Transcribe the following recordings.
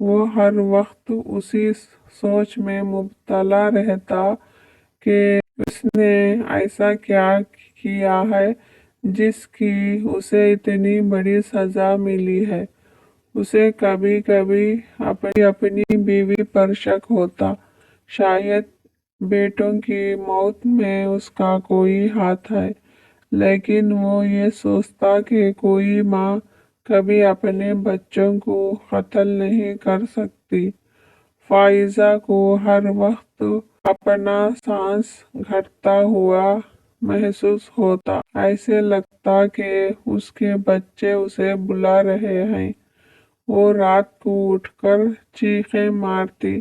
وہ ہر وقت اسی سوچ میں مبتلا رہتا کہ اس نے ایسا کیا کیا ہے جس کی اسے اتنی بڑی سزا ملی ہے۔ اسے کبھی کبھی اپنی بیوی پر شک ہوتا، شاید بیٹوں کی موت میں اس کا کوئی ہاتھ ہے، لیکن وہ یہ سوچتا کہ کوئی ماں کبھی اپنے بچوں کو قتل نہیں کر سکتی۔ فائزہ کو ہر وقت اپنا سانس گھٹتا ہوا محسوس ہوتا، ایسے لگتا کہ اس کے بچے اسے بلا رہے ہیں۔ وہ رات کو اٹھ کر چیخیں مارتی۔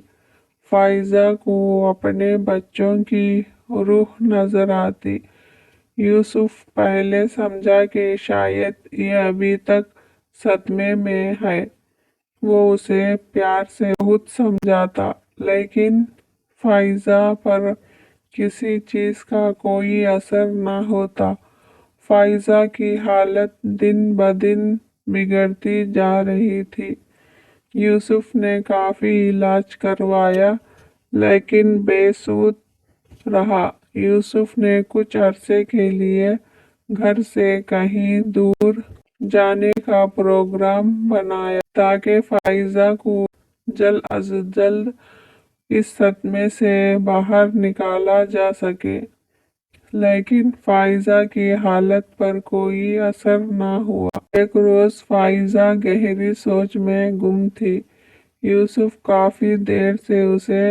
فائزہ کو اپنے بچوں کی روح نظر آتی۔ یوسف پہلے سمجھا کہ شاید یہ ابھی تک صدمے میں ہے۔ وہ اسے پیار سے بہت سمجھاتا، لیکن فائزہ پر کسی چیز کا کوئی اثر نہ ہوتا۔ فائزہ کی حالت دن بدن بگڑتی جا رہی تھی۔ یوسف نے کافی علاج کروایا، لیکن بے سود رہا۔ یوسف نے کچھ عرصے کے لیے گھر سے کہیں دور جانے کا پروگرام بنایا تاکہ فائزہ کو جلد از جلد اس صدمے سے باہر نکالا جا سکے، لیکن فائزہ کی حالت پر کوئی اثر نہ ہوا۔ ایک روز فائزہ گہری سوچ میں گم تھی۔ یوسف کافی دیر سے اسے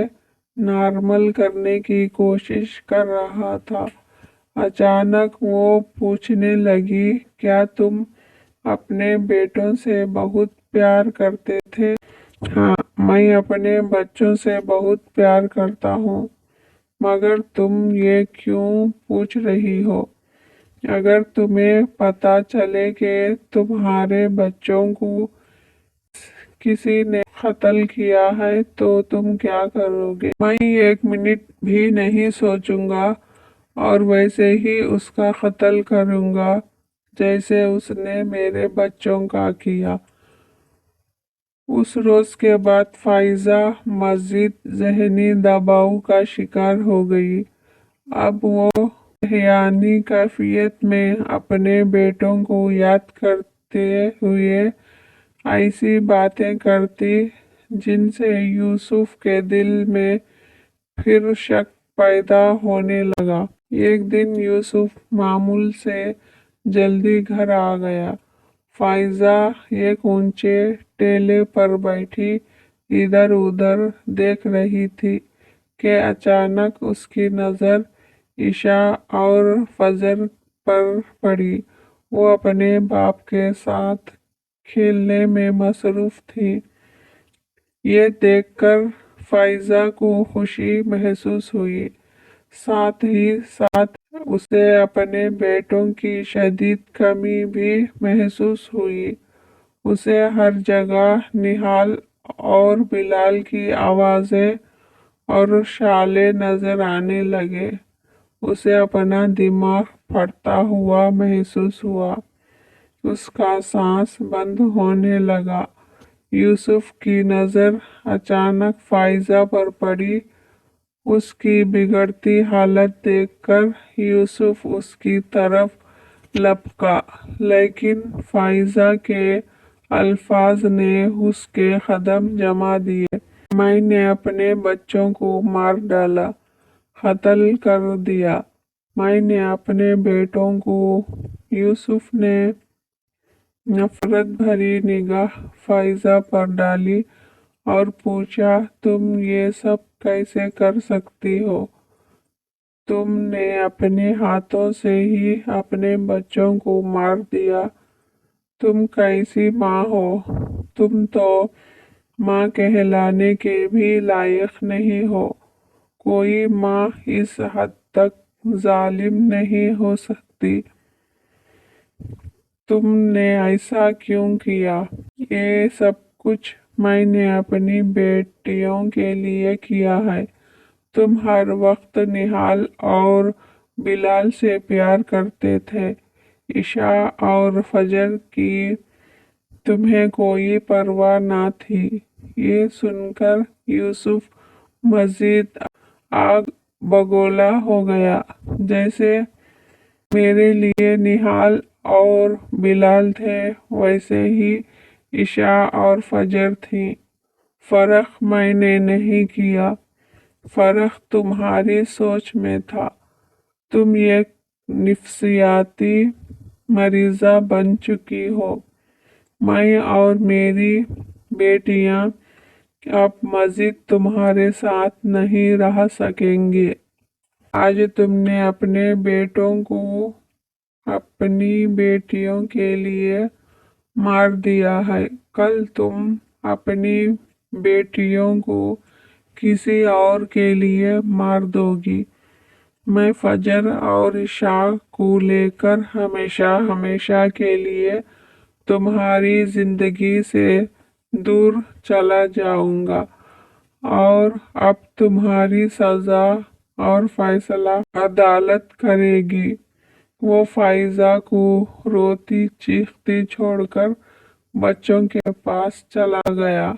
نارمل کرنے کی کوشش کر رہا تھا۔ اچانک وہ پوچھنے لگی، کیا تم اپنے بیٹوں سے بہت پیار کرتے تھے؟ ہاں، میں اپنے بچوں سے بہت پیار کرتا ہوں، مگر تم یہ کیوں پوچھ رہی ہو؟ اگر تمہیں پتہ چلے کہ تمہارے بچوں کو کسی نے قتل کیا ہے تو تم کیا کرو گے؟ میں ایک منٹ بھی نہیں سوچوں گا اور ویسے ہی اس کا قتل کروں گا جیسے اس نے میرے بچوں کا کیا۔ اس روز کے بعد فائزہ مزید ذہنی دباؤ کا شکار ہو گئی۔ اب وہ ذہنی کیفیت میں اپنے بیٹوں کو یاد کرتے ہوئے ایسی باتیں کرتی جن سے یوسف کے دل میں پھر شک پیدا ہونے لگا۔ ایک دن یوسف معمول سے جلدی گھر آ گیا۔ فائزہ ایک اونچے ٹیلے پر بیٹھی ادھر ادھر دیکھ رہی تھی کہ اچانک اس کی نظر عشاء اور فجر پر پڑی۔ وہ اپنے باپ کے ساتھ کھیلنے میں مصروف تھی۔ یہ دیکھ کر فائزہ کو خوشی محسوس ہوئی، ساتھ ہی ساتھ اسے اپنے بیٹوں کی شدید کمی بھی محسوس ہوئی۔ اسے ہر جگہ نہال اور بلال کی آوازیں اور شعلے نظر آنے لگے۔ اسے اپنا دماغ پھٹتا ہوا محسوس ہوا۔ اس کا سانس بند ہونے لگا۔ یوسف کی نظر اچانک فائزہ پر پڑی۔ اس کی بگڑتی حالت دیکھ کر یوسف اس کی طرف لپکا، لیکن فائزہ کے الفاظ نے اس کے قدم جما دیے۔ میں نے اپنے بچوں کو مار ڈالا، قتل کر دیا۔ میں نے اپنے بیٹوں کو۔ یوسف نے نفرت بھری نگاہ فائزہ پر ڈالی اور پوچھا، تم یہ سب کیسے کر سکتی ہو؟ تم نے اپنے ہاتھوں سے ہی اپنے بچوں کو مار دیا۔ تم کیسی ماں ہو؟ تم تو ماں کہلانے کے بھی لائق نہیں ہو۔ کوئی ماں اس حد تک ظالم نہیں ہو سکتی۔ تم نے ایسا کیوں کیا؟ یہ سب کچھ میں نے اپنی بیٹیوں کے لیے کیا ہے۔ تم ہر وقت نہال اور بلال سے پیار کرتے تھے۔ عشاء اور فجر کی تمہیں کوئی پرواہ نہ تھی۔ یہ سن کر یوسف مزید آگ بگولا ہو گیا۔ جیسے میرے لیے نہال اور بلال تھے، ویسے ہی عشاء اور فجر تھی۔ فرق میں نے نہیں کیا، فرق تمہاری سوچ میں تھا۔ تم ایک نفسیاتی مریضہ بن چکی ہو۔ میں اور میری بیٹیاں اب مزید تمہارے ساتھ نہیں رہ سکیں گے۔ آج تم نے اپنے بیٹوں کو اپنی بیٹیوں کے لیے مار دیا ہے، کل تم اپنی بیٹیوں کو کسی اور کے لیے مار دو گی۔ میں فجر اور عشاء کو لے کر ہمیشہ ہمیشہ کے لیے تمہاری زندگی سے دور چلا جاؤں گا، اور اب تمہاری سزا اور فیصلہ عدالت کرے گی۔ وہ فائزہ کو روتی چیختی چھوڑ کر بچوں کے پاس چلا گیا۔